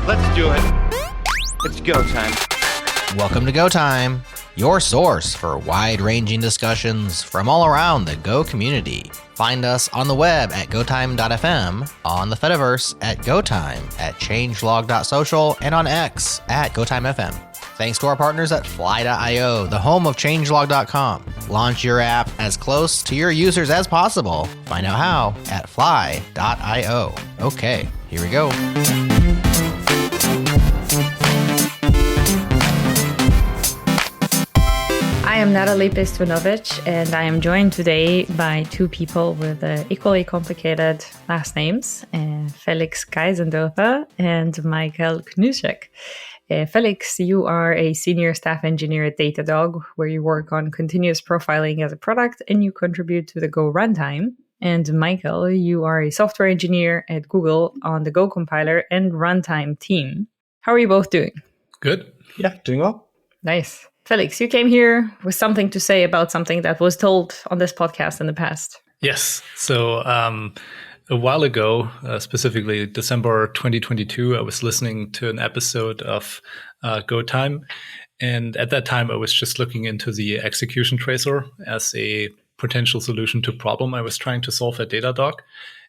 Let's do it. It's go time. Welcome to Go Time, your source for wide-ranging discussions from all around the Go community. Find us on the web at gotime.fm, on the Fediverse at gotime, at changelog.social, and on X at gotimefm. Thanks to our partners at fly.io, the home of changelog.com. Launch your app as close to your users as possible. Find out how at fly.io. Okay, here we go. I am Natalie, and I am joined today by two people with equally complicated last names, Felix Geisendörfer and Michael Knyszek. Felix, you are a senior staff engineer at Datadog, where you work on continuous profiling as a product and you contribute to the Go runtime. And Michael, you are a software engineer at Google on the Go compiler and runtime team. How are you both doing? Good. Yeah, doing well. Nice. Felix, you came here with something to say about something that was told on this podcast in the past. Yes. So a while ago, specifically December 2022, I was listening to an episode of Go Time. And at that time, I was just looking into the execution tracer as a potential solution to a problem I was trying to solve at Datadog.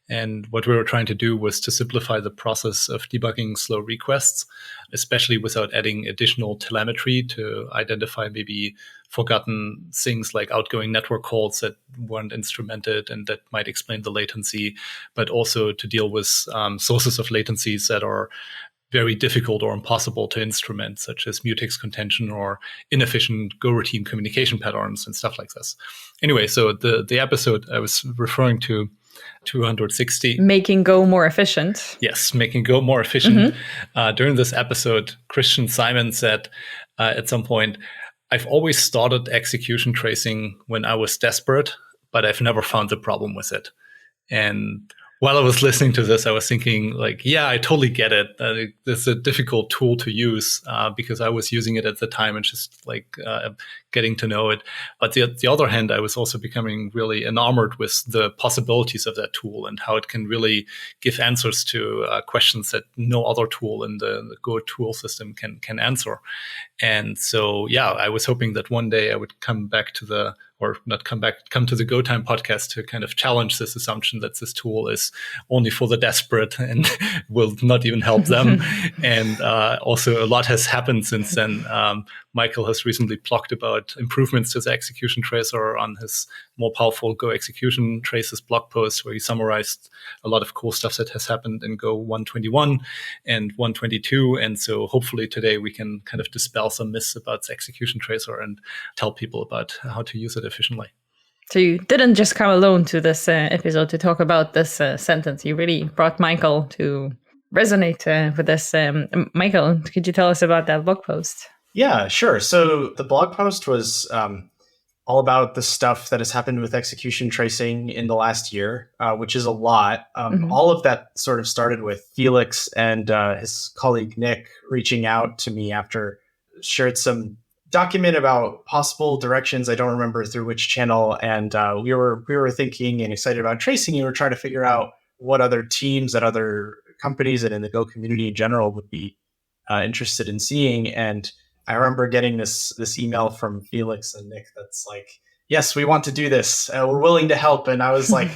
And what we were trying to do was to simplify the process of debugging slow requests, especially without adding additional telemetry to identify maybe forgotten things like outgoing network calls that weren't instrumented and that might explain the latency, but also to deal with sources of latencies that are very difficult or impossible to instrument, such as mutex contention or inefficient Go routine communication patterns and stuff like this. Anyway, so the episode I was referring to, 260. Making Go more efficient. Yes, making Go more efficient. Mm-hmm. During this episode, Christian Simon said at some point, I've always started execution tracing when I was desperate, but I've never found a problem with it. And while I was listening to this, I was thinking, like, yeah, I totally get it. It's a difficult tool to use because I was using it at the time and just like getting to know it. But the other hand, I was also becoming really enamored with the possibilities of that tool and how it can really give answers to questions that no other tool in the Go tool system can answer. And so, yeah, I was hoping that one day I would come to the Go Time podcast to kind of challenge this assumption that this tool is only for the desperate and will not even help them. And also a lot has happened since then. Michael has recently blogged about improvements to the execution tracer on his more powerful Go execution traces blog post, where he summarized a lot of cool stuff that has happened in Go 121 and 122. And so hopefully today we can kind of dispel some myths about the execution tracer and tell people about how to use it efficiently. So you didn't just come alone to this episode to talk about this sentence. You really brought Michael to resonate with this. Michael, could you tell us about that blog post? Yeah, sure. So the blog post was all about the stuff that has happened with execution tracing in the last year, which is a lot. All of that sort of started with Felix and his colleague Nick reaching out to me after shared some document about possible directions. I don't remember through which channel. And we were thinking and excited about tracing. And we were trying to figure out what other teams at other companies and in the Go community in general would be interested in seeing. And I remember getting this email from Felix and Nick that's like, yes, we want to do this. We're willing to help. And I was like,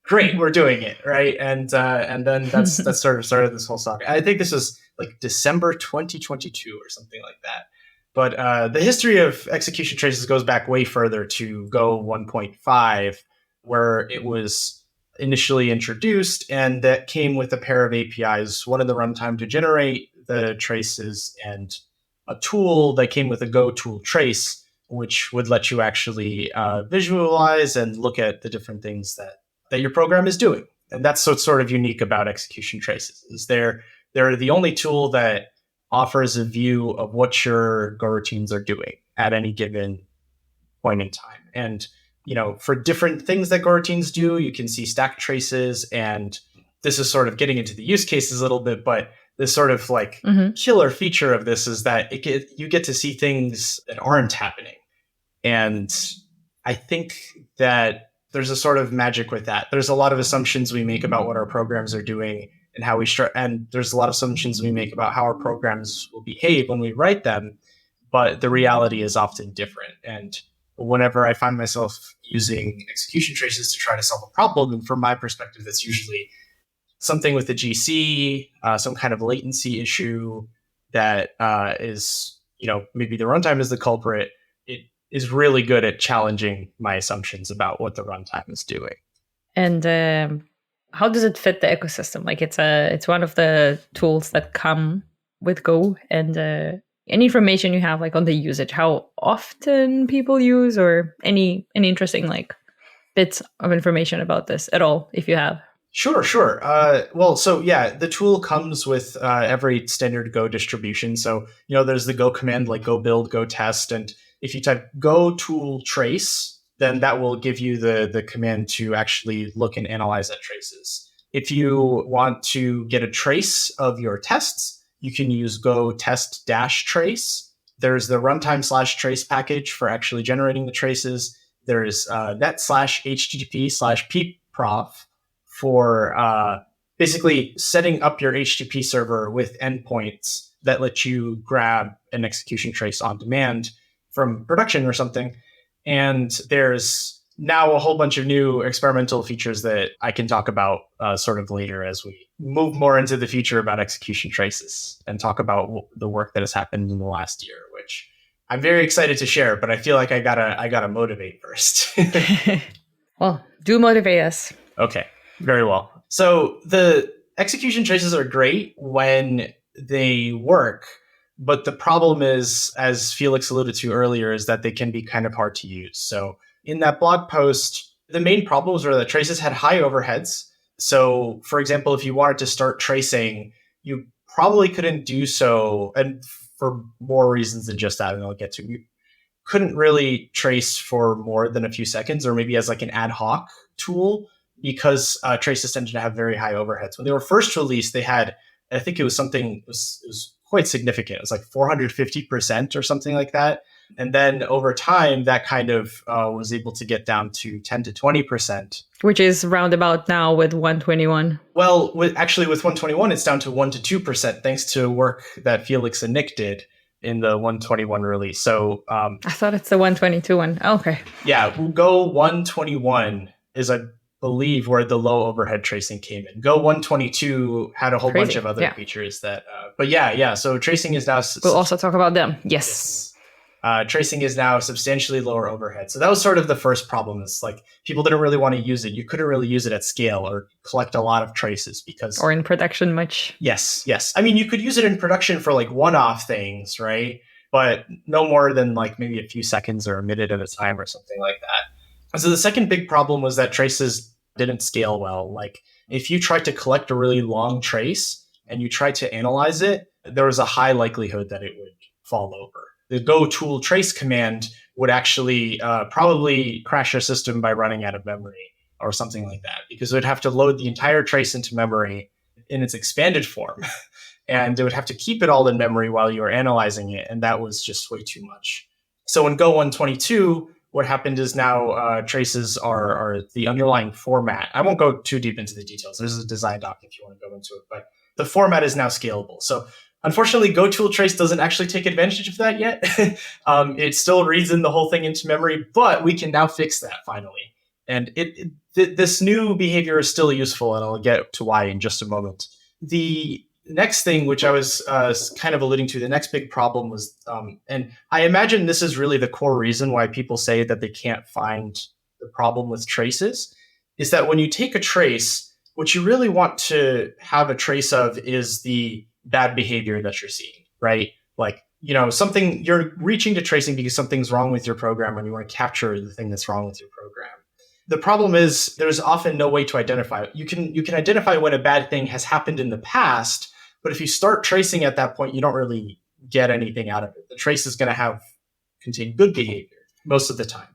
great, we're doing it, right? And then that sort of started this whole saga. I think this was like December 2022 or something like that. But the history of execution traces goes back way further to Go 1.5, where it was initially introduced, and that came with a pair of APIs, one in the runtime to generate the traces and a tool that came with a Go tool trace, which would let you actually visualize and look at the different things that your program is doing. And that's what's sort of unique about execution traces, is they're the only tool that offers a view of what your Go routines are doing at any given point in time. And, for different things that Go routines do, you can see stack traces. And this is sort of getting into the use cases a little bit, but this sort of like killer feature of this is that you get to see things that aren't happening. And I think that there's a sort of magic with that. There's a lot of assumptions we make about what our programs are doing. and how we and there's a lot of assumptions we make about how our programs will behave when we write them, but the reality is often different. And whenever I find myself using execution traces to try to solve a problem, and from my perspective, that's usually something with the GC, some kind of latency issue that is, maybe the runtime is the culprit. It is really good at challenging my assumptions about what the runtime is doing. And how does it fit the ecosystem? Like it's one of the tools that come with Go, and any information you have like on the usage, how often people use, or any interesting like bits of information about this at all, if you have. Sure. The tool comes with every standard Go distribution. So, there's the Go command like go build, go test. And if you type go tool trace, then that will give you the command to actually look and analyze at traces. If you want to get a trace of your tests, you can use go test dash trace. There's the runtime /trace package for actually generating the traces. There's net/http/peepprof for basically setting up your HTTP server with endpoints that let you grab an execution trace on demand from production or something. And there's now a whole bunch of new experimental features that I can talk about sort of later as we move more into the future about execution traces and talk about the work that has happened in the last year, which I'm very excited to share, but I feel like I gotta motivate first. Well, do motivate us. Okay, very well. So the execution traces are great when they work, but the problem is, as Felix alluded to earlier, is that they can be kind of hard to use. So in that blog post, the main problems were that traces had high overheads. So for example, if you wanted to start tracing, you probably couldn't do so, and for more reasons than just that, and I'll get to, you couldn't really trace for more than a few seconds, or maybe as like an ad hoc tool, because traces tended to have very high overheads. When they were first released, they had, I think it was quite significant. It was like 450% or something like that. And then over time, that kind of was able to get down to 10 to 20%. Which is roundabout now with 121. Well, with 121, it's down to 1 to 2%, thanks to work that Felix and Nick did in the 121 release. So I thought it's the 122 one. Okay. Yeah, Go 121 is, I believe, where the low overhead tracing came in. Go 122 had a whole bunch of other features that, so tracing is now... We'll also talk about them. Yes. Tracing is now substantially lower overhead. So that was sort of the first problem. It's like people didn't really want to use it. You couldn't really use it at scale or collect a lot of traces because... Or in production much. Yes. I mean, you could use it in production for like one-off things, right? But no more than like maybe a few seconds or a minute at a time or something like that. So the second big problem was that traces didn't scale well. Like if you tried to collect a really long trace and you tried to analyze it, there was a high likelihood that it would fall over. The go tool trace command would actually probably crash your system by running out of memory or something like that, because it would have to load the entire trace into memory in its expanded form. And it would have to keep it all in memory while you were analyzing it. And that was just way too much. So in Go 122, what happened is now traces are the underlying format. I won't go too deep into the details. There's a design doc if you want to go into it, but the format is now scalable. So unfortunately, Go tool trace doesn't actually take advantage of that yet. It still reads in the whole thing into memory, but we can now fix that finally. And this new behavior is still useful, and I'll get to why in just a moment. The next thing, which I was kind of alluding to, the next big problem was, and I imagine this is really the core reason why people say that they can't find the problem with traces, is that when you take a trace, what you really want to have a trace of is the bad behavior that you're seeing, right? Like, something you're reaching to tracing because something's wrong with your program and you want to capture the thing that's wrong with your program. The problem is there's often no way to identify it. You can identify when a bad thing has happened in the past, but if you start tracing at that point, you don't really get anything out of it. The trace is going to contain good behavior most of the time.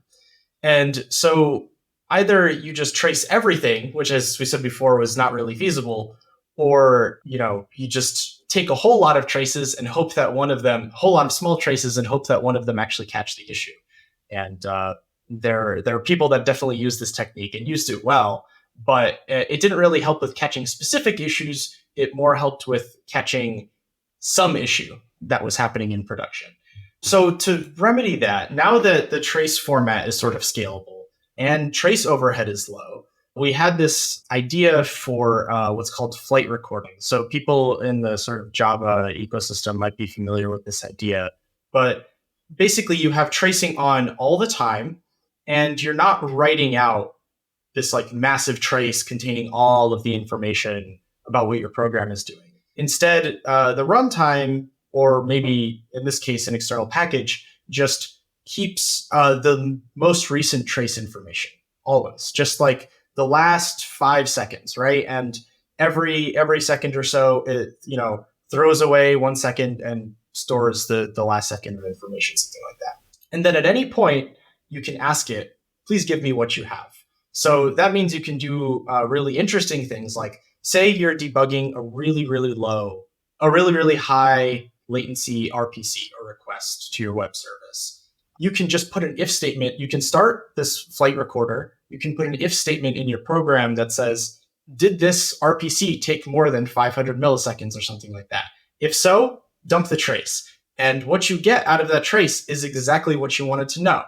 And so either you just trace everything, which, as we said before, was not really feasible, or, you just take a whole lot of traces and hope that whole lot of small traces and hope that one of them actually catch the issue. And there are people that definitely use this technique and used it well, but it didn't really help with catching specific issues it more helped with catching some issue that was happening in production. So to remedy that, now that the trace format is sort of scalable and trace overhead is low, we had this idea for what's called flight recording. So people in the sort of Java ecosystem might be familiar with this idea, but basically you have tracing on all the time and you're not writing out this like massive trace containing all of the information about what your program is doing. Instead, the runtime, or maybe in this case, an external package, just keeps the most recent trace information always, just like the last 5 seconds, right? And every second or so, it throws away 1 second and stores the last second of information, something like that. And then at any point, you can ask it, please give me what you have. So that means you can do really interesting things, like say you're debugging a really, really high latency RPC, or request, to your web service. You can just put an if statement. You can start this flight recorder. You can put an if statement in your program that says, did this RPC take more than 500 milliseconds or something like that? If so, dump the trace. And what you get out of that trace is exactly what you wanted to know.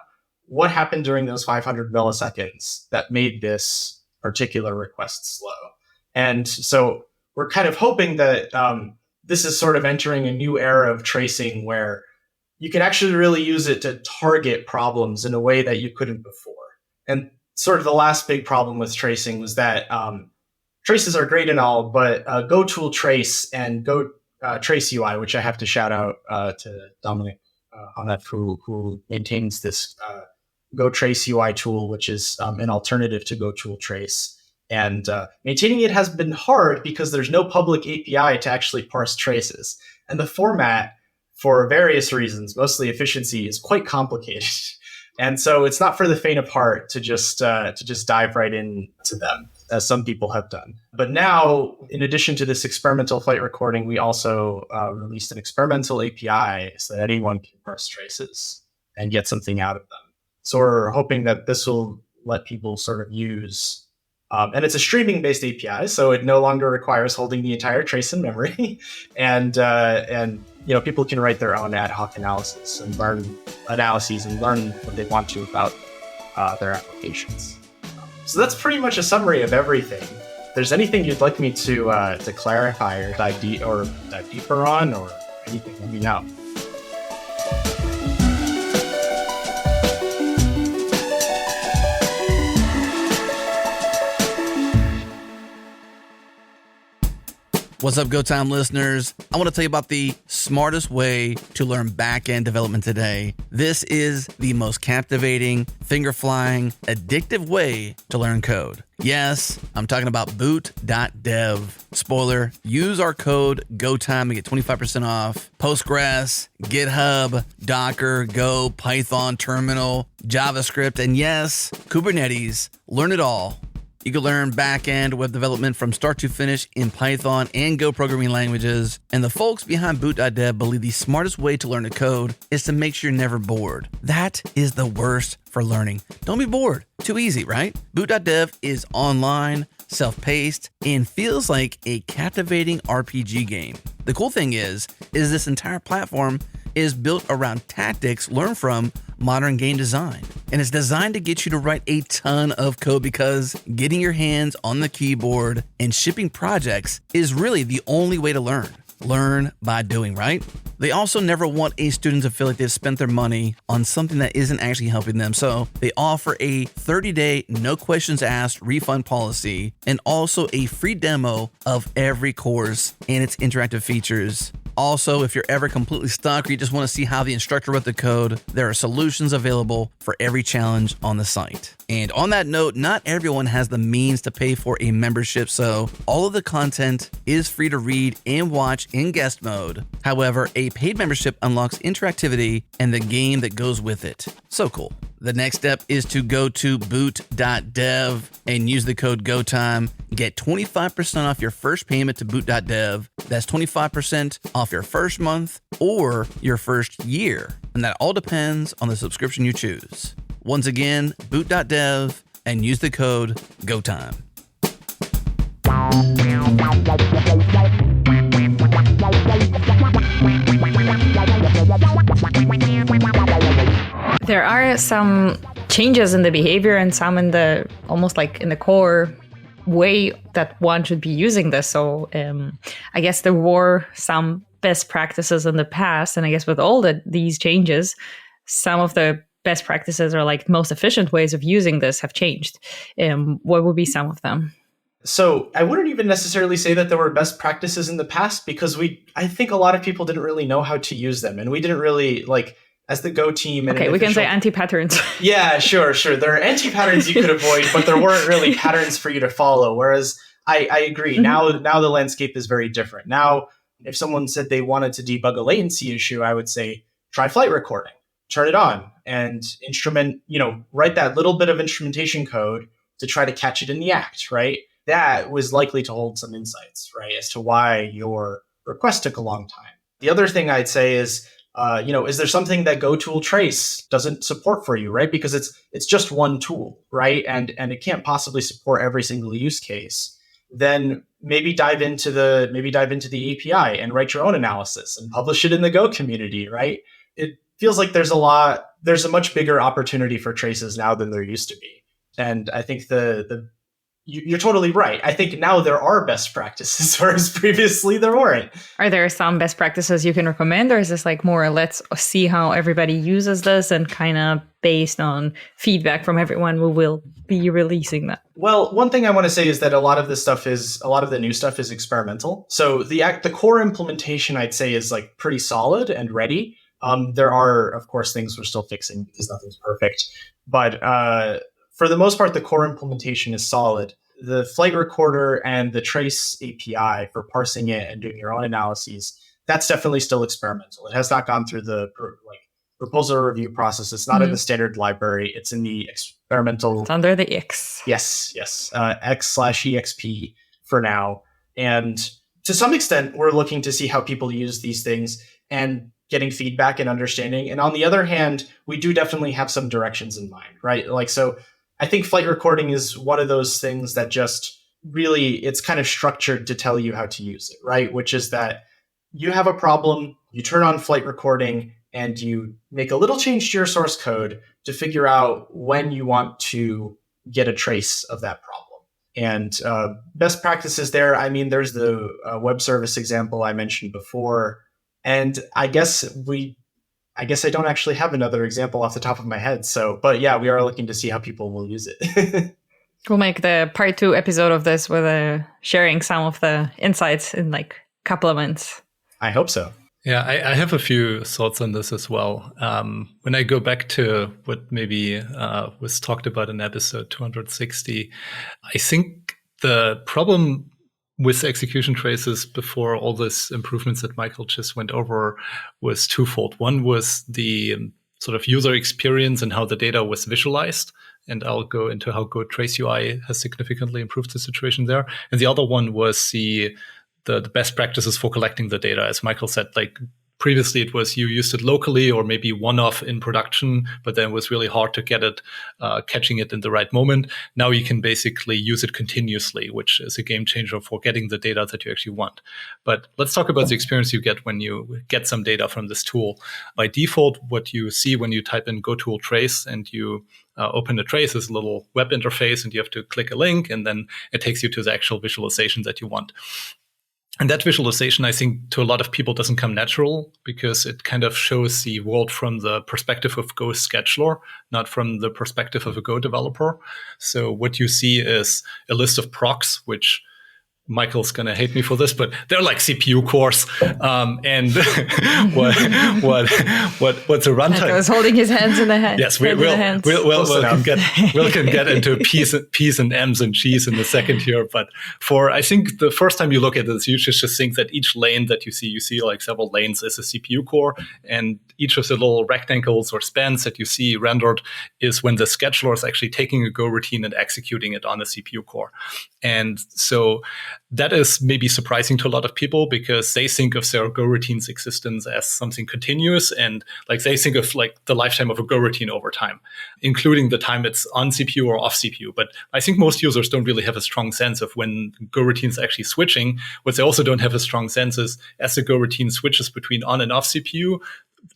What happened during those 500 milliseconds that made this particular request slow? And so we're kind of hoping that this is sort of entering a new era of tracing where you can actually really use it to target problems in a way that you couldn't before. And sort of the last big problem with tracing was that traces are great and all, but GoToolTrace and Go Trace UI, which I have to shout out to Dominic on that, who maintains this Go Trace UI tool, which is an alternative to GoToolTrace. And maintaining it has been hard because there's no public API to actually parse traces. And the format, for various reasons, mostly efficiency, is quite complicated. And so it's not for the faint of heart to just dive right into them, as some people have done. But now, in addition to this experimental flight recording, we also released an experimental API so that anyone can parse traces and get something out of them. So we're hoping that this will let people sort of use, and it's a streaming-based API, so it no longer requires holding the entire trace in memory, and people can write their own ad hoc analyses and learn what they want to about their applications. So that's pretty much a summary of everything. If there's anything you'd like me to clarify or dive deeper on, or anything, let me know. What's up, Go Time listeners? I want to tell you about the smartest way to learn back-end development today. This is the most captivating, finger-flying, addictive way to learn code. Yes, I'm talking about boot.dev. Spoiler, use our code GOTIME to get 25% off. Postgres, GitHub, Docker, Go, Python, Terminal, JavaScript, and yes, Kubernetes. Learn it all. You can learn back-end web development from start to finish in Python and Go programming languages. And the folks behind boot.dev believe the smartest way to learn to code is to make sure you're never bored. That is the worst for learning. Don't be bored. Too easy, right? Boot.dev is online, self-paced, and feels like a captivating RPG game. The cool thing is this entire platform is built around tactics learned from modern game design. And it's designed to get you to write a ton of code, because getting your hands on the keyboard and shipping projects is really the only way to learn. Learn by doing, right? They also never want a student to feel like they've spent their money on something that isn't actually helping them. So they offer a 30-day, no questions asked refund policy, and also a free demo of every course and its interactive features. Also, if you're ever completely stuck or you just want to see how the instructor wrote the code, there are solutions available for every challenge on the site. And on that note, not everyone has the means to pay for a membership, so all of the content is free to read and watch in guest mode. However, a paid membership unlocks interactivity and the game that goes with it. So cool. The next step is to go to boot.dev and use the code GOTIME. Get 25% off your first payment to boot.dev. That's 25% off your first month or your first year. And that all depends on the subscription you choose. Once again, boot.dev and use the code GOTIME. There are some changes in the behavior and some in the almost like in the core way that one should be using this. So I guess there were some best practices in the past. And I guess with all these changes, some of the best practices or like most efficient ways of using this have changed. What would be some of them? So I wouldn't even necessarily say that there were best practices in the past because I think a lot of people didn't really know how to use them. And we didn't really as the Go team. And we can say anti-patterns. Yeah, sure. There are anti-patterns you could avoid, but there weren't really patterns for you to follow. Whereas I agree. Mm-hmm. Now the landscape is very different. Now, if someone said they wanted to debug a latency issue, I would say, try flight recording, turn it on and write that little bit of instrumentation code to try to catch it in the act, right? That was likely to hold some insights, right, as to why your request took a long time. The other thing I'd say is, is there something that GoToolTrace doesn't support for you, right? Because it's just one tool, right? And it can't possibly support every single use case. Then maybe dive into the API and write your own analysis and publish it in the Go community, right? It feels like there's a much bigger opportunity for traces now than there used to be. And I think you're totally right. I think now there are best practices, whereas previously there weren't. Are there some best practices you can recommend, or is this like more let's see how everybody uses this and kind of based on feedback from everyone we will be releasing that? Well, one thing I want to say is that a lot of the new stuff is experimental. So the core implementation, I'd say, is like pretty solid and ready. There are, of course, things we're still fixing because nothing's perfect. But for the most part, the core implementation is solid. The flight recorder and the trace API for parsing it and doing your own analyses, that's definitely still experimental. It has not gone through the proposal review process. It's not in the standard library. It's in the experimental. It's under the X. Yes. X/EXP for now. And to some extent, we're looking to see how people use these things and getting feedback and understanding. And on the other hand, we do definitely have some directions in mind, right? So I think flight recording is one of those things that just really, it's kind of structured to tell you how to use it, right? Which is that you have a problem, you turn on flight recording, and you make a little change to your source code to figure out when you want to get a trace of that problem. And best practices there, I mean, there's the web service example I mentioned before. And I guess I don't actually have another example off the top of my head. But yeah, we are looking to see how people will use it. We'll make the part 2 episode of this with sharing some of the insights in like a couple of months. I hope so. Yeah, I have a few thoughts on this as well. When I go back to what maybe was talked about in episode 260, I think the problem with execution traces before all these improvements that Michael just went over was twofold. One was the sort of user experience and how the data was visualized. And I'll go into how Go Trace UI has significantly improved the situation there. And the other one was the best practices for collecting the data. As Michael said, like previously it was you used it locally or maybe one-off in production, but then it was really hard to get it, catching it in the right moment. Now you can basically use it continuously, which is a game changer for getting the data that you actually want. But let's talk about the experience you get when you get some data from this tool. By default, what you see when you type in GoToolTrace and you open a trace is a little web interface and you have to click a link and then it takes you to the actual visualization that you want. And that visualization, I think, to a lot of people doesn't come natural because it kind of shows the world from the perspective of Go scheduler, not from the perspective of a Go developer. So what you see is a list of procs, which Michael's going to hate me for this, but they're like CPU cores. And what's a runtime? I was holding his hands in the hand. Yes, we'll can get into P's and M's and G's in a second here. But I think the first time you look at this, you should just think that each lane that you see like several lanes is a CPU core. And each of the little rectangles or spans that you see rendered is when the scheduler is actually taking a Go routine and executing it on a CPU core. And so that is maybe surprising to a lot of people because they think of their Go routine's existence as something continuous, and like they think of like the lifetime of a Go routine over time, including the time it's on CPU or off CPU. But I think most users don't really have a strong sense of when Go routine's actually switching. What they also don't have a strong sense is as the Go routine switches between on and off CPU,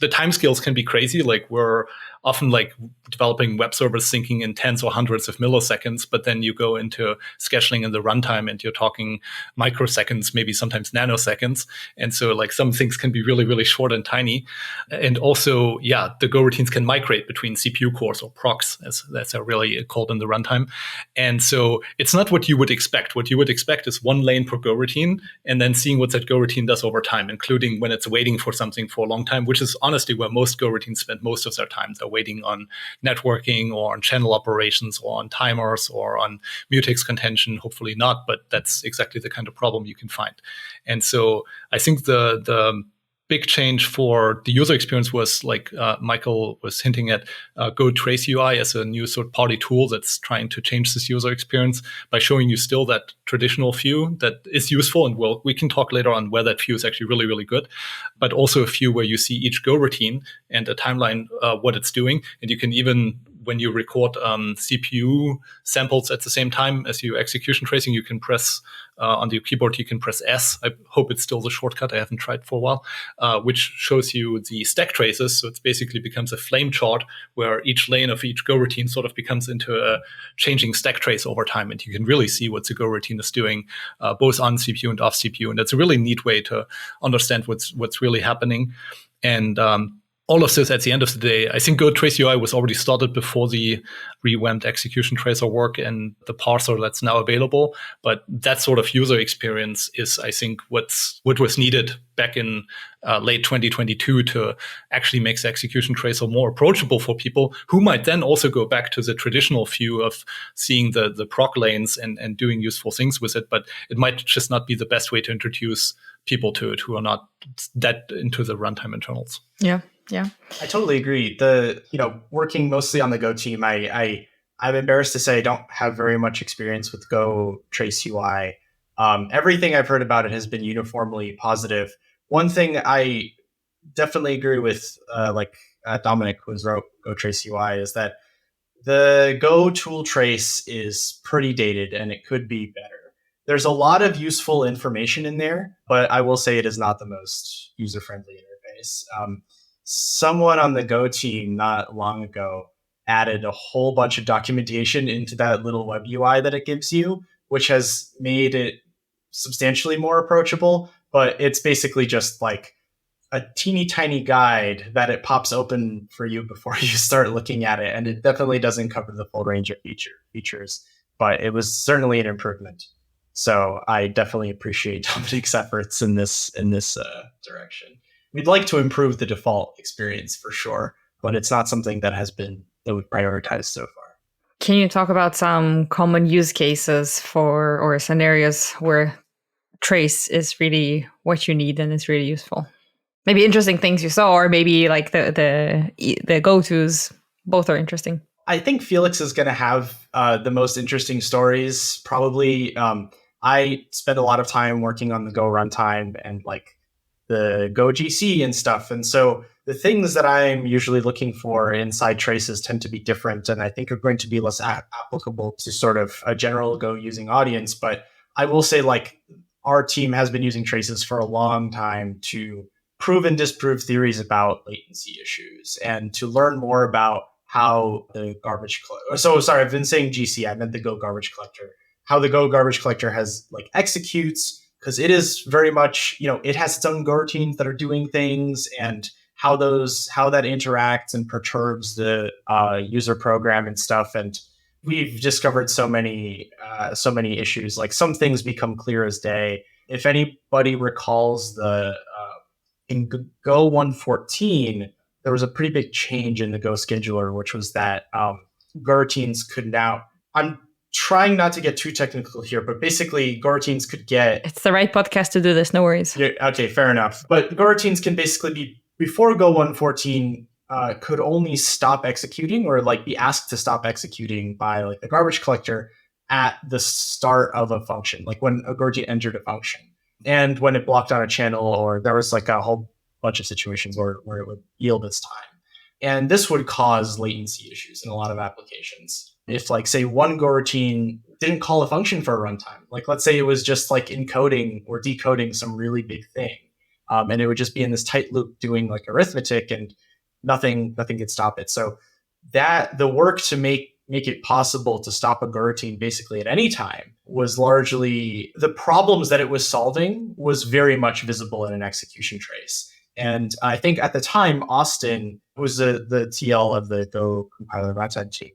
the timescales can be crazy. Like we're often like developing web servers syncing in tens or hundreds of milliseconds, but then you go into scheduling in the runtime and you're talking microseconds, maybe sometimes nanoseconds. And so like some things can be really, really short and tiny. And also, yeah, the Go routines can migrate between CPU cores or procs, as that's really called in the runtime. And so it's not what you would expect. What you would expect is one lane per Go routine and then seeing what that Go routine does over time, including when it's waiting for something for a long time, which is honestly where most Go routines spend most of their time. They're waiting on networking or on channel operations or on timers or on mutex contention. Hopefully not, but that's exactly the kind of problem you can find. And so I think the big change for the user experience was, like Michael was hinting at, Go Trace UI as a new third-party tool that's trying to change this user experience by showing you still that traditional view that is useful. And we can talk later on where that view is actually really, really good, but also a view where you see each Go routine and a timeline, what it's doing. And you can even, when you record CPU samples at the same time as you execution tracing, you can press on your keyboard, you can press S. I hope it's still the shortcut. I haven't tried for a while, which shows you the stack traces. So it basically becomes a flame chart where each lane of each Go routine sort of becomes into a changing stack trace over time. And you can really see what the Go routine is doing, both on CPU and off CPU. And that's a really neat way to understand what's really happening. And all of this, at the end of the day, I think Go Trace UI was already started before the revamped execution tracer work and the parser that's now available. But that sort of user experience is, I think, what was needed back in late 2022 to actually make the execution tracer more approachable for people who might then also go back to the traditional view of seeing the proc lanes and doing useful things with it. But it might just not be the best way to introduce people to it who are not that into the runtime internals. Yeah. I totally agree. Working mostly on the Go team, I'm embarrassed to say I don't have very much experience with Go Trace UI. Everything I've heard about it has been uniformly positive. One thing I definitely agree with, Dominic, who wrote Go Trace UI, is that the Go tool trace is pretty dated and it could be better. There's a lot of useful information in there, but I will say it is not the most user-friendly interface. Someone on the Go team not long ago added a whole bunch of documentation into that little web UI that it gives you, which has made it substantially more approachable. But it's basically just like a teeny tiny guide that it pops open for you before you start looking at it. And it definitely doesn't cover the full range of features, but it was certainly an improvement. So I definitely appreciate Dominic's efforts in this direction. We'd like to improve the default experience for sure, but it's not something that we've prioritized so far. Can you talk about some common use cases or scenarios where trace is really what you need and it's really useful? Maybe interesting things you saw, or maybe like the go-tos. Both are interesting. I think Felix is going to have the most interesting stories. Probably, I spend a lot of time working on the Go runtime and like the Go GC and stuff. And so the things that I'm usually looking for inside traces tend to be different, and I think are going to be less applicable to sort of a general Go using audience. But I will say, like, our team has been using traces for a long time to prove and disprove theories about latency issues and to learn more about how the garbage collector. So sorry, I've been saying GC. I meant the Go garbage collector. How the Go garbage collector has like executes, because it is very much, it has its own Go routines that are doing things, and how that interacts and perturbs the user program and stuff. And we've discovered so many issues. Like, some things become clear as day. If anybody recalls in Go 114, there was a pretty big change in the Go scheduler, which was that Go routines could now. I'm trying not to get too technical here, but basically Go routines could get... It's the right podcast to do this, no worries. Yeah, okay, fair enough. But Go routines can basically be, before Go 114, could only stop executing or like be asked to stop executing by like the garbage collector at the start of a function, like when a Go routine entered a function. And when it blocked on a channel, or there was like a whole bunch of situations where it would yield its time. And this would cause latency issues in a lot of applications. If, like, say, one Go routine didn't call a function for a runtime, like, let's say it was just like encoding or decoding some really big thing, and it would just be in this tight loop doing like arithmetic, and nothing could stop it. So that the work to make it possible to stop a coroutine basically at any time was largely the problems that it was solving was very much visible in an execution trace. And I think at the time, Austin was the TL of the Go compiler runtime team.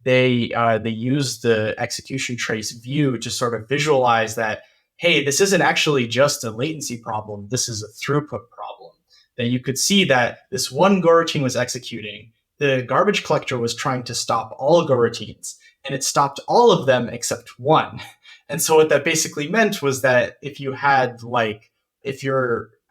They used the execution trace view to sort of visualize that, hey, this isn't actually just a latency problem. This is a throughput problem. That you could see that this one coroutine was executing. The garbage collector was trying to stop all coroutines, and it stopped all of them except one. And so what that basically meant was that if your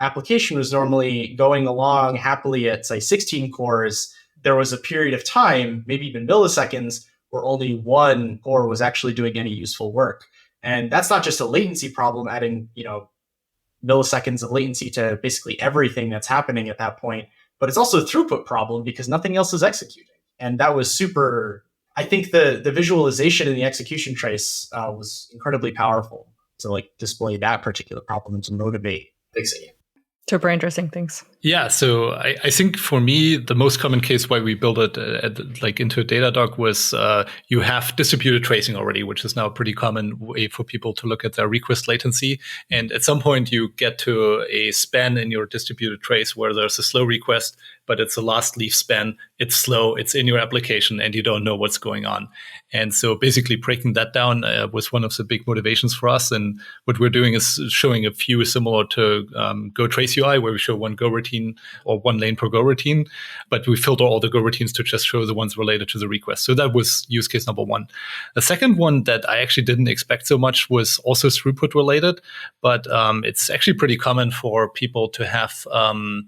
application was normally going along happily at, say, 16 cores, there was a period of time, maybe even milliseconds, where only one core was actually doing any useful work. And that's not just a latency problem, adding, milliseconds of latency to basically everything that's happening at that point, but it's also a throughput problem because nothing else is executing. And that was super, I think the visualization in the execution trace was incredibly powerful to display that particular problem and to motivate fixing it. Super interesting things. Yeah, so I think for me, the most common case why we built it into a Datadog was you have distributed tracing already, which is now a pretty common way for people to look at their request latency. And at some point, you get to a span in your distributed trace where there's a slow request, but it's a last leaf span. It's slow, it's in your application, and you don't know what's going on. And so basically breaking that down was one of the big motivations for us. And what we're doing is showing a few similar to Go Trace UI, where we show one Go routine or one lane per Go routine, but we filter all the Go routines to just show the ones related to the request. So that was use case number one. The second one that I actually didn't expect so much was also throughput related, but it's actually pretty common for people to have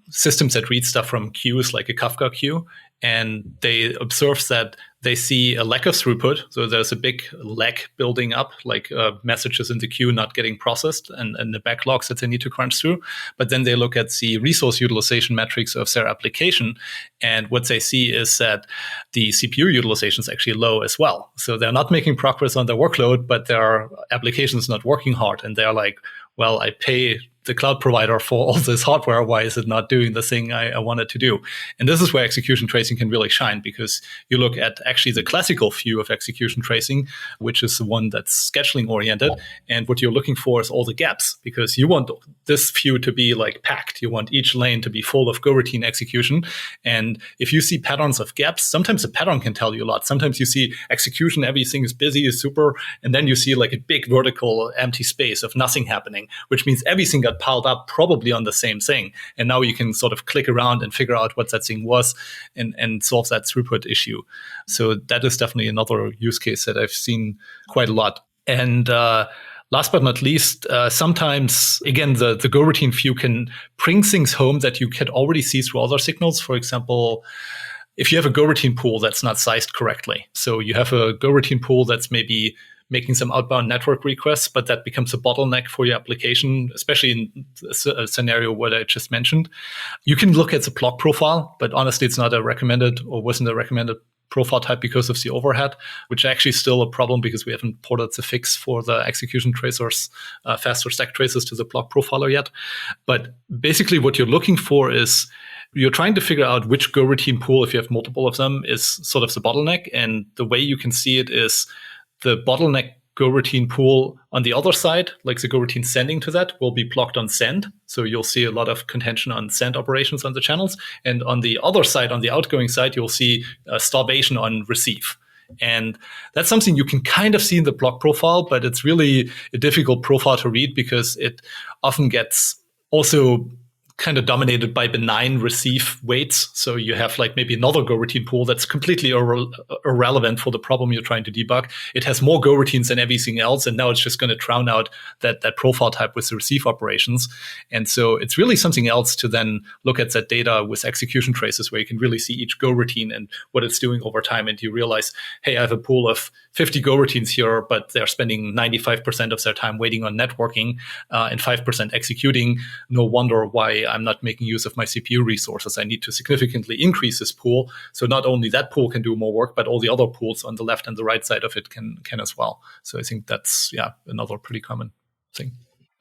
systems that read stuff from queues like a Kafka queue. And they observe that they see a lack of throughput. So there's a big lag building up, like messages in the queue not getting processed and the backlogs that they need to crunch through. But then they look at the resource utilization metrics of their application. And what they see is that the CPU utilization is actually low as well. So they're not making progress on their workload, but their application is not working hard. And they're like, well, I pay the cloud provider for all this hardware. Why is it not doing the thing I want it to do? And this is where execution tracing can really shine, because you look at actually the classical view of execution tracing, which is the one that's scheduling oriented. And what you're looking for is all the gaps, because you want this view to be packed. You want each lane to be full of Go routine execution. And if you see patterns of gaps, sometimes the pattern can tell you a lot. Sometimes you see execution, everything is busy, is super. And then you see a big vertical empty space of nothing happening, which means everything got piled up probably on the same thing. And now you can sort of click around and figure out what that thing was and solve that throughput issue. So that is definitely another use case that I've seen quite a lot. And last but not least, sometimes, again, the Go routine view can bring things home that you can already see through other signals. For example, if you have a Go routine pool that's not sized correctly. So you have a Go routine pool that's maybe making some outbound network requests, but that becomes a bottleneck for your application, especially in a scenario what I just mentioned. You can look at the block profile, but honestly, it's not a recommended or wasn't a recommended profile type because of the overhead, which actually is still a problem because we haven't ported the fix for the execution tracers, faster stack traces to the block profiler yet. But basically what you're looking for is you're trying to figure out which Go routine pool, if you have multiple of them, is sort of the bottleneck. And the way you can see it is the bottleneck Go routine pool on the other side, like the Go routine sending to that, will be blocked on send. So you'll see a lot of contention on send operations on the channels. And on the other side, on the outgoing side, you'll see starvation on receive. And that's something you can kind of see in the block profile, but it's really a difficult profile to read because it often gets also kind of dominated by benign receive weights. So you have maybe another Go routine pool that's completely irrelevant for the problem you're trying to debug. It has more Go routines than everything else. And now it's just going to drown out that profile type with the receive operations. And so it's really something else to then look at that data with execution traces where you can really see each Go routine and what it's doing over time. And you realize, hey, I have a pool of 50 Go routines here, but they're spending 95% of their time waiting on networking and 5% executing. No wonder why I'm not making use of my CPU resources. I need to significantly increase this pool. So not only that pool can do more work, but all the other pools on the left and the right side of it can as well. So I think that's, another pretty common thing.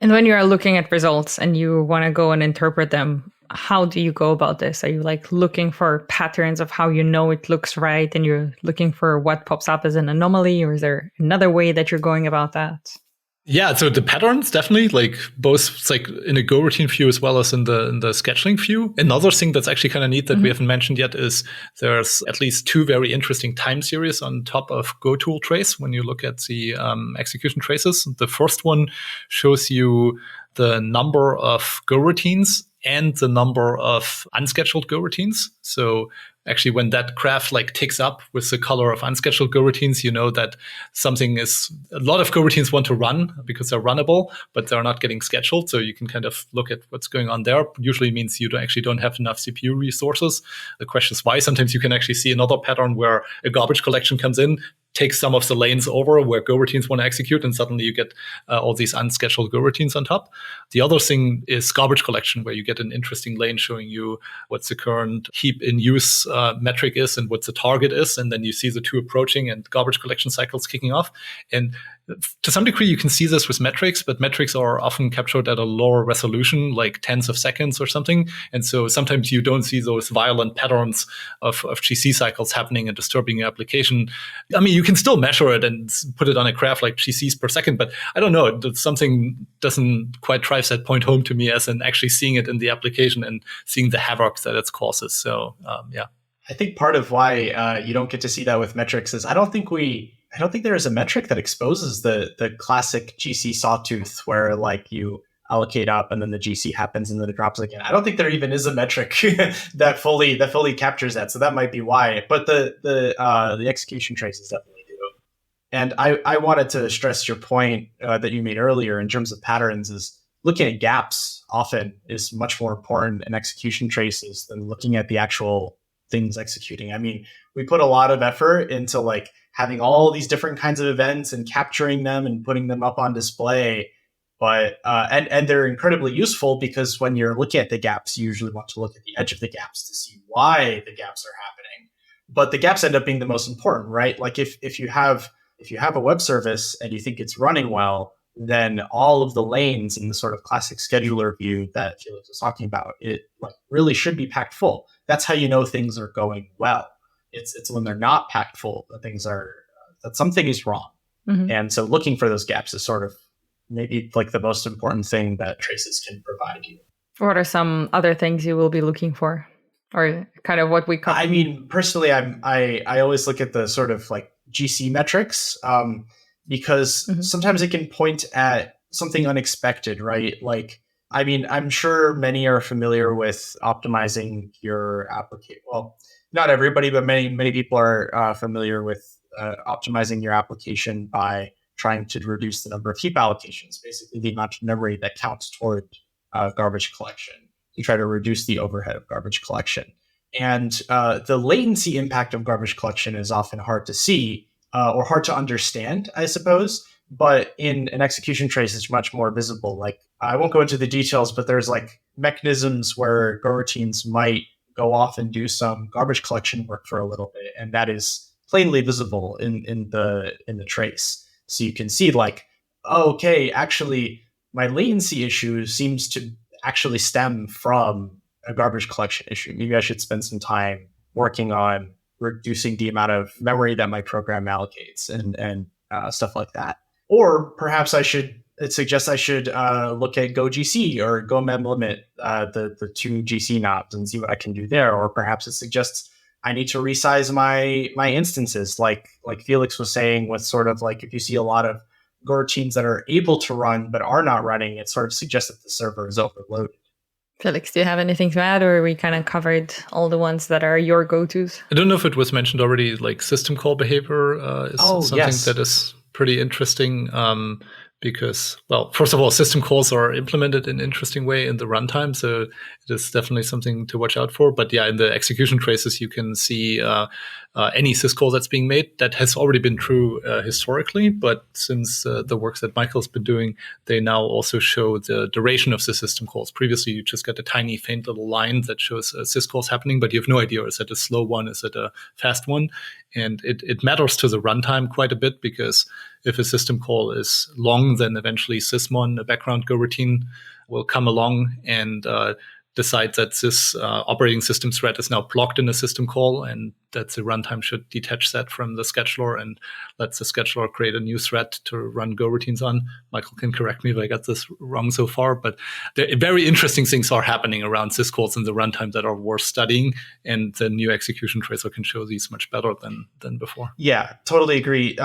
And when you are looking at results and you want to go and interpret them, how do you go about this? Are you like looking for patterns of how you know it looks right, and you're looking for what pops up as an anomaly, or is there another way that you're going about that? Yeah, so the patterns definitely, like both like in a Go routine view as well as in the scheduling view. Another thing that's actually kind of neat that we haven't mentioned yet is there's at least two very interesting time series on top of Go tool trace when you look at the execution traces. The first one shows you the number of Go routines and the number of unscheduled Go routines. So actually, when that graph like ticks up with the color of unscheduled Go routines, you know that something is, a lot of Go routines want to run because they're runnable, but they're not getting scheduled. So you can kind of look at what's going on there. Usually means you actually don't have enough CPU resources. The question is why. Sometimes you can actually see another pattern where a garbage collection comes in, takes some of the lanes over where Go routines want to execute, and suddenly you get all these unscheduled Go routines on top. The other thing is garbage collection, where you get an interesting lane showing you what's the current heap in use metric is and what the target is, and then you see the two approaching and garbage collection cycles kicking off. And to some degree, you can see this with metrics, but metrics are often captured at a lower resolution, like tens of seconds or something. And so sometimes you don't see those violent patterns of GC cycles happening and disturbing your application. I mean, you can still measure it and put it on a graph like GCs per second, but I don't know, something doesn't quite drive that point home to me as in actually seeing it in the application and seeing the havoc that it causes. So, yeah. I think part of why you don't get to see that with metrics is I don't think there is a metric that exposes the classic GC sawtooth where like you allocate up and then the GC happens and then it drops again. I don't think there even is a metric that fully captures that. So that might be why. But the execution traces definitely do. And I wanted to stress your point that you made earlier in terms of patterns is looking at gaps often is much more important in execution traces than looking at the actual things executing. I mean, we put a lot of effort into like having all these different kinds of events and capturing them and putting them up on display. But and they're incredibly useful because when you're looking at the gaps, you usually want to look at the edge of the gaps to see why the gaps are happening. But the gaps end up being the most important, right? Like if you have a web service and you think it's running well, then all of the lanes in the sort of classic scheduler view that Felix was talking about, it like really should be packed full. That's how you know things are going well. It's when they're not packed full that something is wrong. Mm-hmm. And so looking for those gaps is sort of maybe like the most important thing that traces can provide you. What are some other things you will be looking for, or kind of what we cover? I mean, personally, I always look at the sort of like GC metrics because sometimes it can point at something unexpected, right? Like, I mean, I'm sure many are familiar with optimizing your application. Well, not everybody, but many people are familiar with optimizing your application by trying to reduce the number of heap allocations, basically the amount of memory that counts toward garbage collection. You try to reduce the overhead of garbage collection. And the latency impact of garbage collection is often hard to see or hard to understand, I suppose. But in an execution trace, it's much more visible. Like, I won't go into the details, but there's like mechanisms where Go routines might go off and do some garbage collection work for a little bit, and that is plainly visible in the trace. So you can see like, oh, okay, actually, my latency issue seems to actually stem from a garbage collection issue. Maybe I should spend some time working on reducing the amount of memory that my program allocates and stuff like that. Or perhaps it suggests I should look at Go GC or Go mem limit the two GC knobs and see what I can do there. Or perhaps it suggests I need to resize my instances, like Felix was saying, with sort of like if you see a lot of Go routines that are able to run but are not running, it sort of suggests that the server is overloaded. Felix, do you have anything to add, or we kind of covered all the ones that are your go-tos? I don't know if it was mentioned already, like system call behavior is something that is pretty interesting because, well, first of all, system calls are implemented in an interesting way in the runtime, so it is definitely something to watch out for. But yeah, in the execution traces, you can see any syscall that's being made. That has already been true historically, but since the work that Michael's been doing, they now also show the duration of the system calls. Previously, you just got a tiny, faint little line that shows syscalls happening, but you have no idea, is it a slow one, is it a fast one? And it matters to the runtime quite a bit, because if a system call is long, then eventually sysmon, a background Go routine, will come along and decide that this operating system thread is now blocked in a system call, and that the runtime should detach that from the scheduler and lets the scheduler create a new thread to run Go routines on. Michael can correct me if I got this wrong so far, but very interesting things are happening around syscalls in the runtime that are worth studying, and the new execution tracer can show these much better than before. Yeah, totally agree.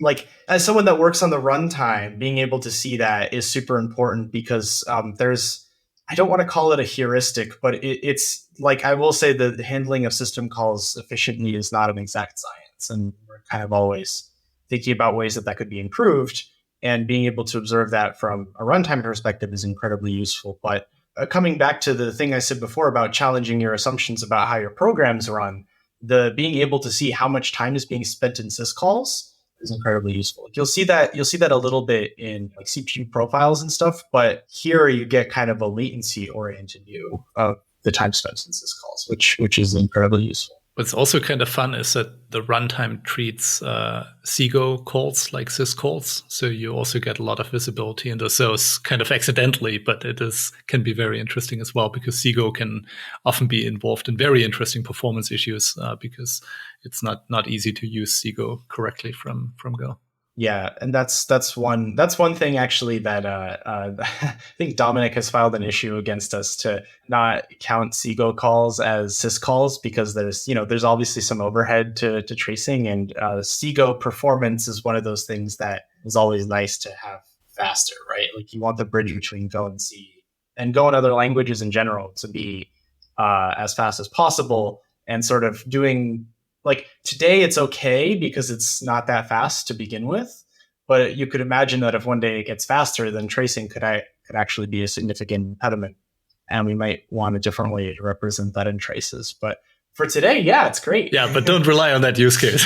Like as someone that works on the runtime, being able to see that is super important because I don't want to call it a heuristic, but it's like, I will say the handling of system calls efficiently is not an exact science. And we're kind of always thinking about ways that could be improved. And being able to observe that from a runtime perspective is incredibly useful. But coming back to the thing I said before about challenging your assumptions about how your programs run, the being able to see how much time is being spent in syscalls is incredibly useful. You'll see that a little bit in like CPU profiles and stuff, but here you get kind of a latency oriented view of the time spent in syscalls, which is incredibly useful. What's also kind of fun is that the runtime treats CGO calls like syscalls, so you also get a lot of visibility into those kind of accidentally, but can be very interesting as well, because CGO can often be involved in very interesting performance issues because it's not easy to use CGO correctly from Go. Yeah, and that's one thing actually that I think Dominic has filed an issue against us to not count CGO calls as syscalls, because there's obviously some overhead to tracing, and CGO performance is one of those things that is always nice to have faster, right? Like you want the bridge between Go and C and Go and other languages in general to be as fast as possible, and sort of doing. Like today it's okay because it's not that fast to begin with, but you could imagine that if one day it gets faster, then tracing could actually be a significant impediment, and we might want a different way to represent that in traces. But for today, yeah, it's great. Yeah, but don't rely on that use case.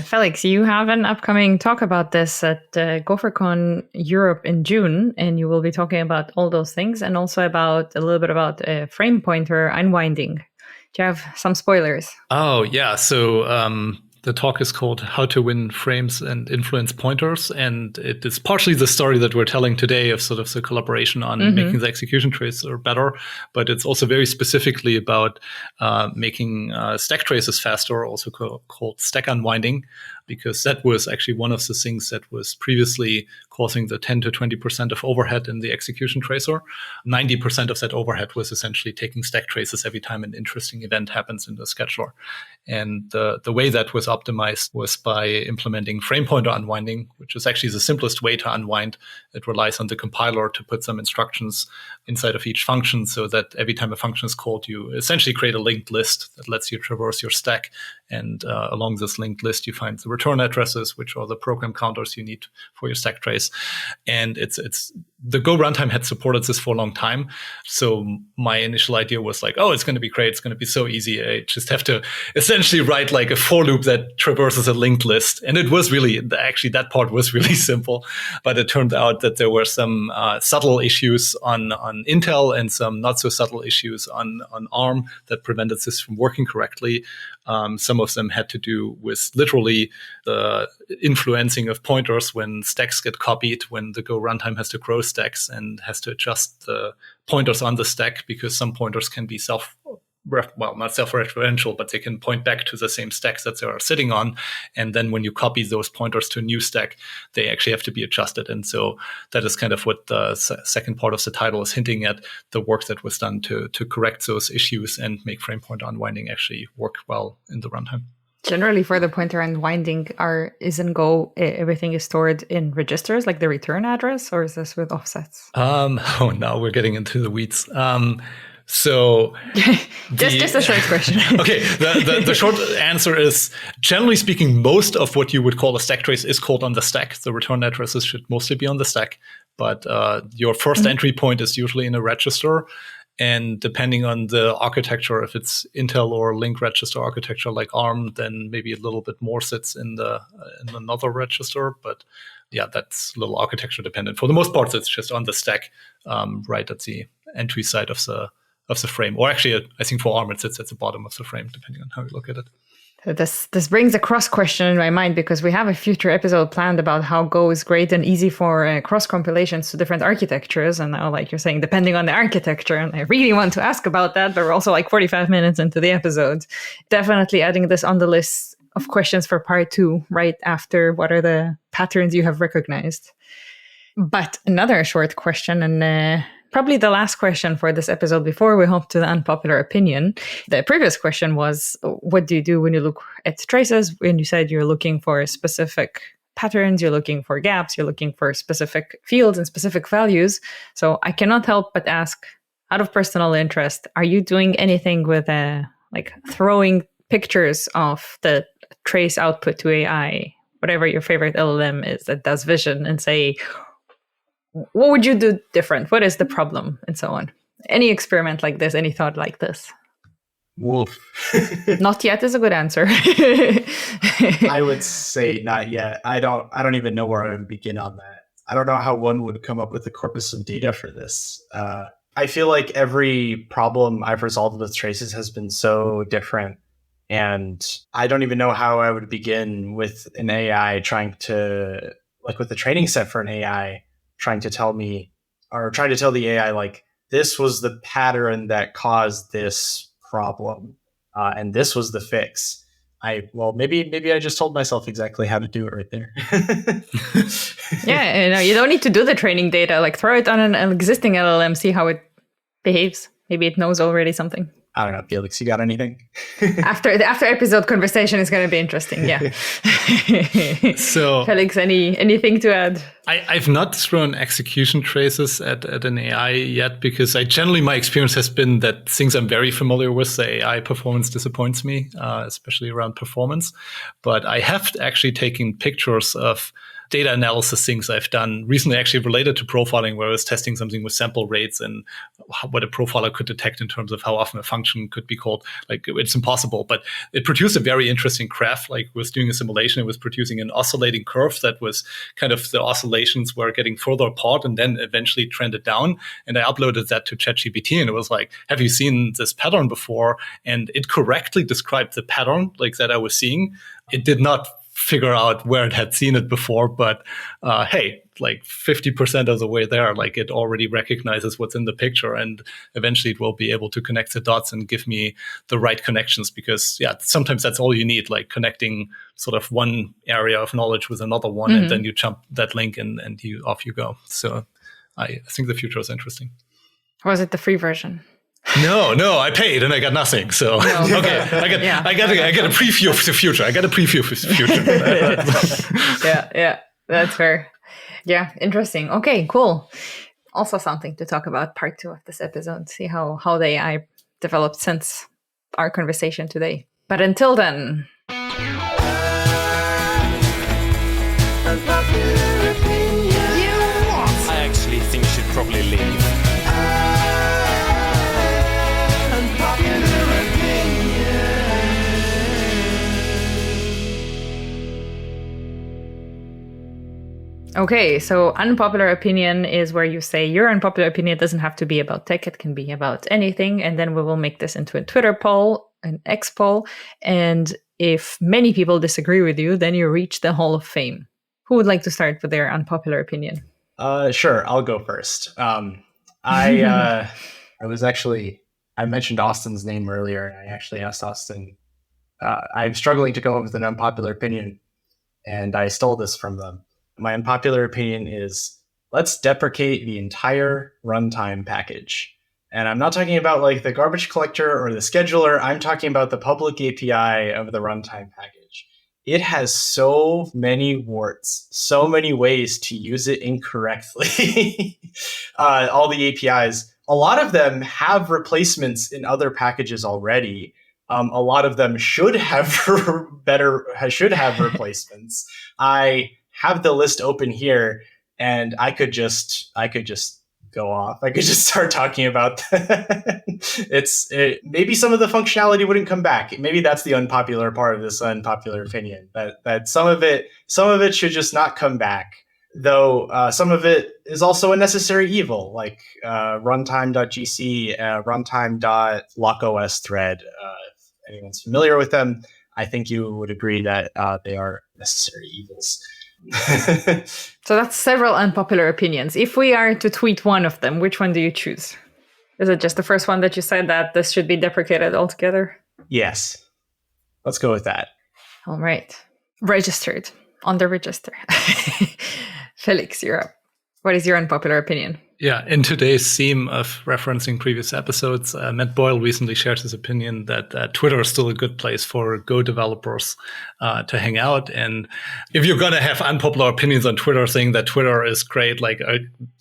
Felix, you have an upcoming talk about this at GopherCon Europe in June, and you will be talking about all those things, and also a little bit about frame pointer unwinding. Do you have some spoilers? Oh, yeah. So the talk is called How to Win Frames and Influence Pointers. And it is partially the story that we're telling today of sort of the collaboration on making the execution tracer better. But it's also very specifically about making stack traces faster, also called stack unwinding, because that was actually one of the things that was previously causing the 10 to 20% of overhead in the execution tracer. 90% of that overhead was essentially taking stack traces every time an interesting event happens in the scheduler. And the way that was optimized was by implementing frame pointer unwinding, which is actually the simplest way to unwind. It relies on the compiler to put some instructions inside of each function, so that every time a function is called, you essentially create a linked list that lets you traverse your stack. And along this linked list, you find the return addresses, which are the program counters you need for your stack trace. And it's the Go runtime had supported this for a long time. So my initial idea was like, oh, it's going to be great. It's going to be so easy. I just have to essentially write like a for loop that traverses a linked list. And it was actually that part was really simple. But it turned out that there were some subtle issues on Intel and some not so subtle issues on ARM that prevented this from working correctly. Some of them had to do with literally the influencing of pointers when stacks get copied, when the Go runtime has to grow stacks and has to adjust the pointers on the stack, because some pointers can be not self-referential, but they can point back to the same stacks that they are sitting on. And then when you copy those pointers to a new stack, they actually have to be adjusted. And so that is kind of what the second part of the title is hinting at, the work that was done to correct those issues and make frame pointer unwinding actually work well in the runtime. Generally, for the pointer unwinding, is in Go, everything is stored in registers, like the return address, or is this with offsets? Now we're getting into the weeds. So just a short question. Okay, the short answer is, generally speaking, most of what you would call a stack trace is called on the stack. The return addresses should mostly be on the stack, but your first entry point is usually in a register. And depending on the architecture, if it's Intel or linked register architecture like ARM, then maybe a little bit more sits in another register. But yeah, that's a little architecture dependent. For the most part, it's just on the stack, right at the entry side of the frame. Or actually, I think for ARM, it sits at the bottom of the frame, depending on how you look at it. This brings a cross question in my mind, because we have a future episode planned about how Go is great and easy for cross compilations to different architectures. And now, like you're saying, depending on the architecture, and I really want to ask about that, but we're also like 45 minutes into the episode. Definitely adding this on the list of questions for part 2, right after what are the patterns you have recognized. But another short question, and probably the last question for this episode before we hop to the unpopular opinion. The previous question was, what do you do when you look at traces? When you said you're looking for specific patterns, you're looking for gaps, you're looking for specific fields and specific values. So I cannot help but ask, out of personal interest, are you doing anything with like throwing pictures of the trace output to AI, whatever your favorite LLM is that does vision, and say, what would you do different? What is the problem? And so on. Any experiment like this, any thought like this? Wolf. Not yet is a good answer. I would say not yet. I don't even know where I would begin on that. I don't know how one would come up with a corpus of data for this. I feel like every problem I've resolved with traces has been so different. And I don't even know how I would begin with an AI trying to, like with the training set for an AI, trying to tell me, or trying to tell the AI, like, this was the pattern that caused this problem, and this was the fix. Maybe I just told myself exactly how to do it right there. Yeah, you don't need to do the training data. Like, throw it on an existing LLM, see how it behaves. Maybe it knows already something. I don't know, Felix, you got anything? After episode conversation is going to be interesting. Yeah. So, Felix, anything to add? I've not thrown execution traces at an AI yet, because my experience has been that things I'm very familiar with, the AI performance disappoints me, especially around performance. But I have actually taken pictures of data analysis things I've done recently, actually related to profiling, where I was testing something with sample rates and what a profiler could detect in terms of how often a function could be called. Like, it's impossible, but it produced a very interesting graph. Like, was doing a simulation, it was producing an oscillating curve that was kind of, the oscillations were getting further apart and then eventually trended down. And I uploaded that to ChatGPT, and it was like, have you seen this pattern before? And it correctly described the pattern like that I was seeing. It did not figure out where it had seen it before, but hey, like 50% of the way there, like, it already recognizes what's in the picture, and eventually it will be able to connect the dots and give me the right connections, because sometimes that's all you need, like connecting sort of one area of knowledge with another one, and then you jump that link and off you go. So I think the future is interesting. Was it the free version? No, I paid and I got nothing. So okay, I get a preview of the future. Yeah, that's fair. Yeah, interesting. Okay, cool. Also something to talk about part 2 of this episode. See how the AI developed since our conversation today. But until then. I actually think you should probably leave. Okay, so unpopular opinion is where you say your unpopular opinion doesn't have to be about tech, it can be about anything. And then we will make this into a Twitter poll, an X poll. And if many people disagree with you, then you reach the Hall of Fame. Who would like to start with their unpopular opinion? Sure, I'll go first. I mentioned Austin's name earlier, and I actually asked Austin, I'm struggling to come up with an unpopular opinion, and I stole this from them. My unpopular opinion is, let's deprecate the entire runtime package. And I'm not talking about like the garbage collector or the scheduler. I'm talking about the public API of the runtime package. It has so many warts, so many ways to use it incorrectly. All the APIs, a lot of them have replacements in other packages already. A lot of them should have replacements. I have the list open here, and I could just go off. I could just start talking about that. Maybe some of the functionality wouldn't come back. Maybe that's the unpopular part of this unpopular opinion. That some of it should just not come back. Though some of it is also a necessary evil, like runtime.gc, runtime.locos thread. If anyone's familiar with them, I think you would agree that they are necessary evils. So that's several unpopular opinions. If we are to tweet one of them, which one do you choose? Is it just the first one that you said that this should be deprecated altogether? Yes. Let's go with that. All right. Registered. On the register. Felix, you're up. What is your unpopular opinion? Yeah, in today's theme of referencing previous episodes, Matt Boyle recently shared his opinion that Twitter is still a good place for Go developers to hang out. And if you're going to have unpopular opinions on Twitter saying that Twitter is great, like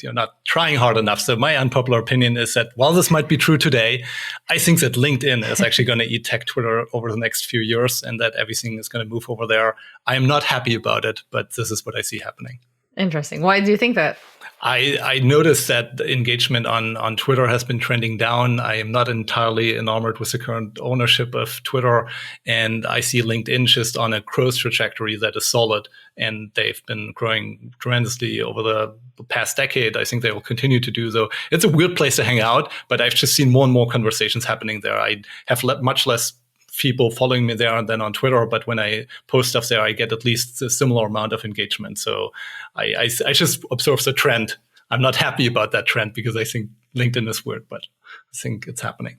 you're not trying hard enough. So my unpopular opinion is that while this might be true today, I think that LinkedIn is actually going to eat tech Twitter over the next few years and that everything is going to move over there. I am not happy about it, but this is what I see happening. Interesting. Why do you think that? I noticed that the engagement on Twitter has been trending down. I am not entirely enamored with the current ownership of Twitter. And I see LinkedIn just on a growth trajectory that is solid. And they've been growing tremendously over the past decade. I think they will continue to do so. It's a weird place to hang out, but I've just seen more and more conversations happening there. I have much less people following me there than on Twitter, but when I post stuff there, I get at least a similar amount of engagement. So I just observe the trend. I'm not happy about that trend because I think LinkedIn is weird, but I think it's happening.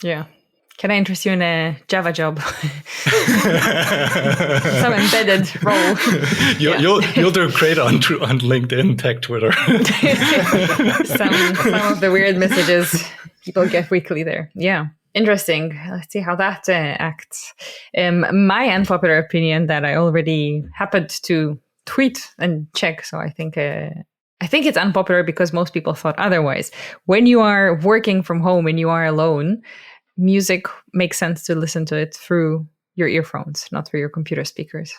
Yeah. Can I interest you in a Java job? Some embedded role. You'll do great on LinkedIn tech Twitter. some of the weird messages people get weekly there. Yeah. Interesting. Let's see how that acts. My unpopular opinion that I already happened to tweet and check. So I think it's unpopular because most people thought otherwise. When you are working from home and you are alone, music makes sense to listen to it through your earphones, not through your computer speakers.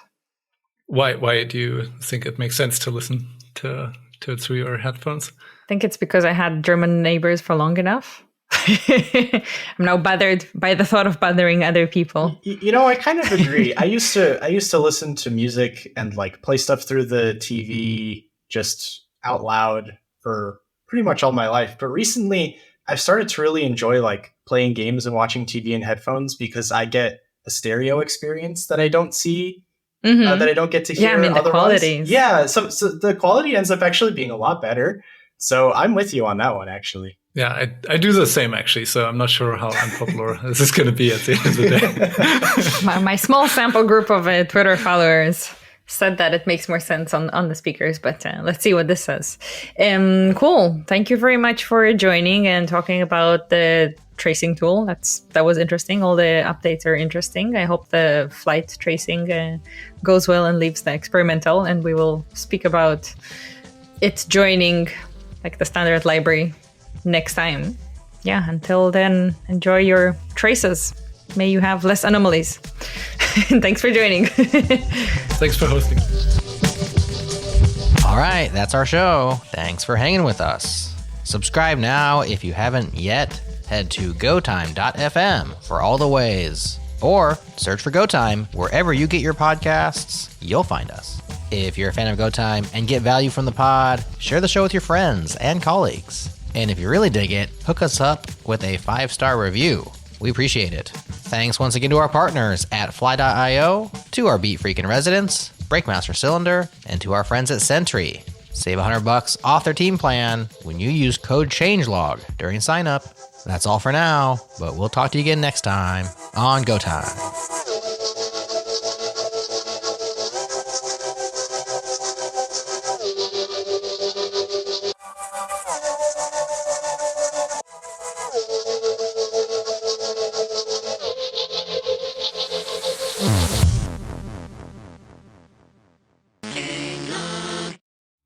Why do you think it makes sense to listen to it through your headphones? I think it's because I had German neighbors for long enough. I'm now bothered by the thought of bothering other people. I kind of agree. I used to listen to music and like play stuff through the TV just out loud for pretty much all my life. But recently I've started to really enjoy like playing games and watching TV in headphones because I get a stereo experience that I don't see, that I don't get to hear. Yeah, I mean, the quality. Yeah, so the quality ends up actually being a lot better. So I'm with you on that one, actually. Yeah, I do the same, actually. So I'm not sure how unpopular this is going to be at the end of the day. my small sample group of Twitter followers said that it makes more sense on the speakers, but let's see what this says. Cool. Thank you very much for joining and talking about the tracing tool. That was interesting. All the updates are interesting. I hope the flight tracing goes well and leaves the experimental, and we will speak about it joining like the standard library next time. Yeah, until then, enjoy your traces. May you have less anomalies. Thanks for joining. Thanks for hosting. All right, that's our show. Thanks for hanging with us. Subscribe now if you haven't yet. Head to gotime.fm for all the ways. Or search for GoTime wherever you get your podcasts. You'll find us. If you're a fan of GoTime and get value from the pod, share the show with your friends and colleagues. And if you really dig it, hook us up with a 5-star review. We appreciate it. Thanks once again to our partners at Fly.io, to our Beat Freakin' residents, Breakmaster Cylinder, and to our friends at Sentry. Save $100 off their team plan when you use code CHANGELOG during sign up. That's all for now, but we'll talk to you again next time on GoTime.